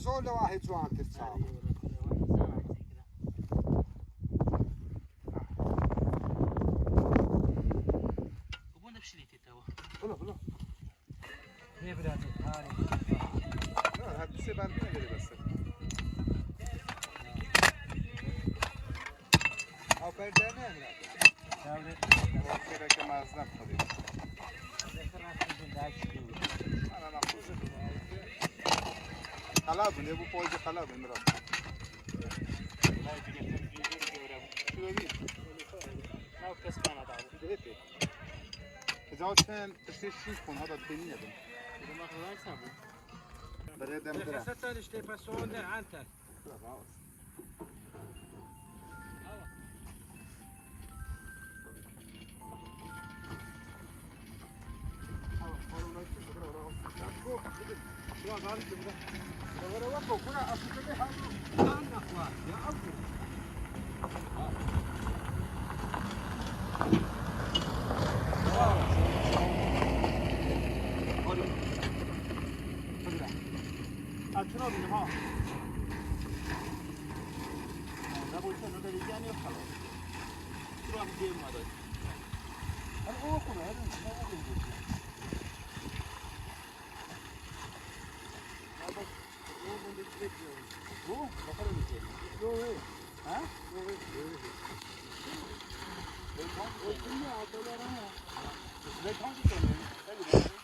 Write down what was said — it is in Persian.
زول واحد جوان تتصاب وبونا بشريتي توا بلا هي بلاد هاري لا هاد السبان اللي بس او بردانه دولة كده كما زنب خدي ذكرنا في الداش انا ناخذ قلاب اللي ابو فوز قلاب المرأة شو ذي؟ ما كسبان هذا دهيتي إذا كان تشتري شيكون هذا الدنيا ده إذا ما خلاص سابو بريد مدرع ستة اشتي فسون ده عنتك شنو بينهم لا بقول شنو ده بيجاني وخلاص تروح جيم هذا هل هو كله هذا ما هو هو بخير الجيم هو ها هو الدنيا عطوا له راه بيتهم كمان